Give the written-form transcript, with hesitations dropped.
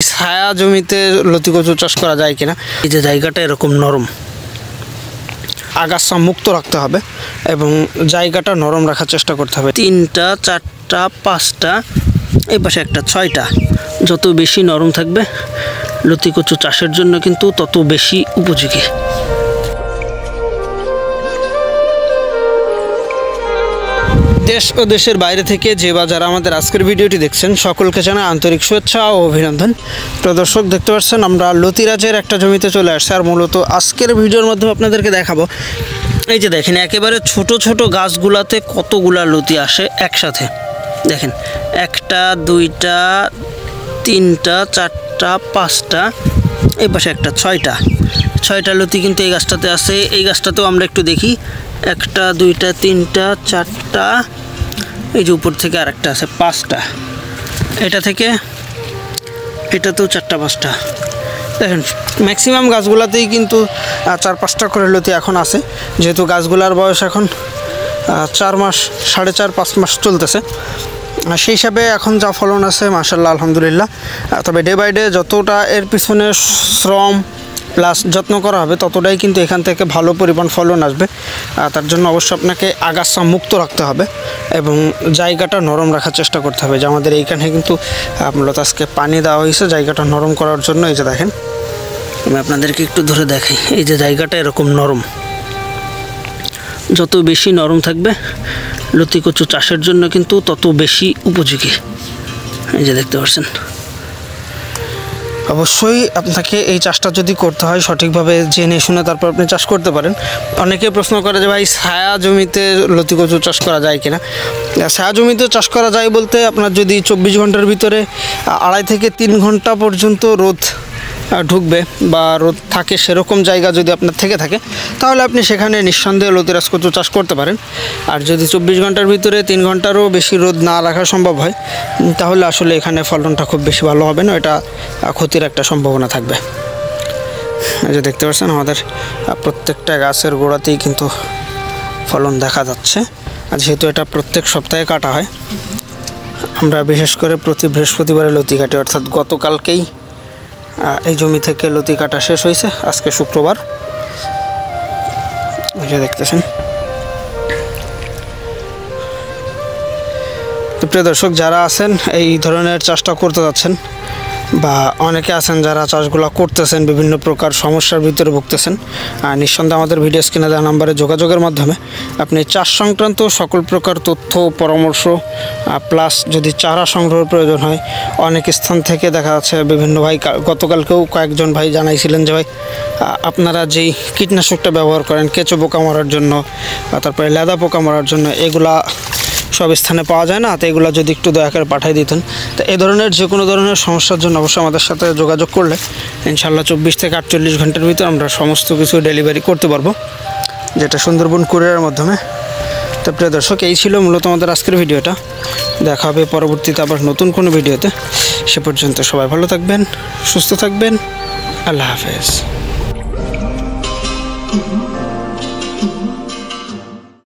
ছায়া জমিতে লতি কচু চাষ করা যায় কিনা। এই যে জায়গাটা এরকম নরম, আগাছা মুক্ত রাখতে হবে এবং জায়গাটা নরম রাখার চেষ্টা করতে হবে। 3টা 4টা 5টা এই পাশে একটা 6টা, যত বেশি নরম থাকবে লতি কচু চাষের জন্য কিন্তু তত বেশি উপযোগী। দেশ ও দেশের বাইরে থেকে যে বা যারা আমাদের আজকের ভিডিওটি দেখছেন সকলকে জানাই আন্তরিক শুভেচ্ছা ও অভিনন্দন। প্রিয় দর্শক, দেখতে পাচ্ছেন আমরা লতিরাজের একটা জমিতে চলে আসছি। আর মূলত আজকের ভিডিওর মাধ্যমে আপনাদেরকে দেখাবো, এই যে দেখেন একেবারে ছোট ছোট গাছগুলাতে কতগুলা লতি আসে একসাথে। দেখেন 1টা 2টা 3টা 4টা 5টা এই পাশে একটা 6টা লতি কিন্তু এই গাছটাতে আছে। এই গাছটাতেও আমরা একটু দেখি, 1টা 2টা 3টা 4টা, এই যে উপর থেকে আরেকটা আছে 5টা, এটা থেকে এটাতেও 4টা 5টা। দেখেন ম্যাক্সিমাম গাছগুলাতেই কিন্তু 4-5টা করে লতি এখন আছে, যেহেতু গাছগুলার বয়স এখন 4 মাস 4.5-5 মাস চলতেছে। সেই হিসাবে এখন যা ফলন আছে মাশাআল্লাহ আলহামদুলিল্লাহ। তবে ডে বাই ডে যতটা এর পিছনে শ্রম প্লাস যত্ন করা হবে ততটাই কিন্তু এখান থেকে ভালো পরিমাণ ফলন আসবে। তার জন্য অবশ্যই আপনাকে আগাছা মুক্ত রাখতে হবে এবং জায়গাটা নরম রাখার চেষ্টা করতে হবে। যে আমাদের এইখানে কিন্তু মূলত আজকে পানি দেওয়া হয়েছে জায়গাটা নরম করার জন্য। এই যে দেখেন, আমি আপনাদেরকে একটু ধরে দেখাই, এই যে জায়গাটা এরকম নরম, যত বেশি নরম থাকবে লতি কচু চাষের জন্য কিন্তু তত বেশি উপযোগী। এই যে দেখতে পাচ্ছেন, অবশ্যই আপনাকে এই চাষটা যদি করতে হয় সঠিকভাবে জেনে শুনে তারপর আপনি চাষ করতে পারেন। অনেকে প্রশ্ন করে যে ভাই ছায়া জমিতে লতি কচু চাষ করা যায় কিনা। ছায়া জমিতে চাষ করা যায় বলতে আপনার যদি 24 ঘন্টার ভিতরে 2.5 থেকে 3 ঘন্টা পর্যন্ত রোদ ঢুকবে বা রোদ থাকে সেরকম জায়গা যদি আপনার থেকে থাকে তাহলে আপনি সেখানে নিঃসন্দেহে লতিরাজ কচু চাষ করতে পারেন। আর যদি 24 ঘন্টার ভিতরে 3 ঘন্টারও বেশি রোদ না রাখা সম্ভব হয় তাহলে আসলে এখানে ফলনটা খুব বেশি ভালো হবে না, এটা ক্ষতির একটা সম্ভাবনা থাকবে। এই যে দেখতে পাচ্ছেন আমাদের প্রত্যেকটা গাছের গোড়াতেই কিন্তু ফলন দেখা যাচ্ছে। আর যেহেতু এটা প্রত্যেক সপ্তাহে কাটা হয়, আমরা বিশেষ করে প্রতি বৃহস্পতিবারে লতি কাটি, অর্থাৎ গতকালকেই এই জমি থেকে লতি কাটা শেষ হয়েছে, আজকে শুক্রবার। এই যে দেখতেছেন। তো প্রিয় দর্শক, যারা আছেন এই ধরনের চাষটা করতে যাচ্ছেন বা অনেকে আছেন যারা চাষগুলো করতেছেন বিভিন্ন প্রকার সমস্যার ভিতরে ভুগতেছেন, নিঃসন্দেহে আমাদের ভিডিও স্ক্রিনে দেওয়া নাম্বারে যোগাযোগের মাধ্যমে আপনি চাষ সংক্রান্ত সকল প্রকার তথ্য পরামর্শ প্লাস যদি চারা সংগ্রহের প্রয়োজন হয়, অনেক স্থান থেকে দেখা যাচ্ছে বিভিন্ন ভাই, গতকালকেও কয়েকজন ভাই জানাইছিলেন যে ভাই আপনারা যেই কীটনাশকটা ব্যবহার করেন কেঁচো পোকা মারার জন্য তারপরে লেদা পোকা মারার জন্য, এগুলা সব স্থানে পাওয়া যায় না, তো এগুলো যদি একটু দয়া করে পাঠিয়ে দিতেন। তো এই ধরনের যে কোনো ধরনের সমস্যার জন্য অবশ্যই আমাদের সাথে যোগাযোগ করলে ইনশাআল্লাহ 24 থেকে 48 ঘন্টার ভিতরে আমরা সমস্ত কিছু ডেলিভারি করতে পারবো, যেটা সুন্দরবন কুরিয়ারের মাধ্যমে। তো প্রিয় দর্শক, এই ছিল মূলত আমাদের আজকের ভিডিওটা। দেখা হবে পরবর্তীতে আবার নতুন কোনো ভিডিওতে। সে পর্যন্ত সবাই ভালো থাকবেন, সুস্থ থাকবেন, আল্লাহ হাফেজ।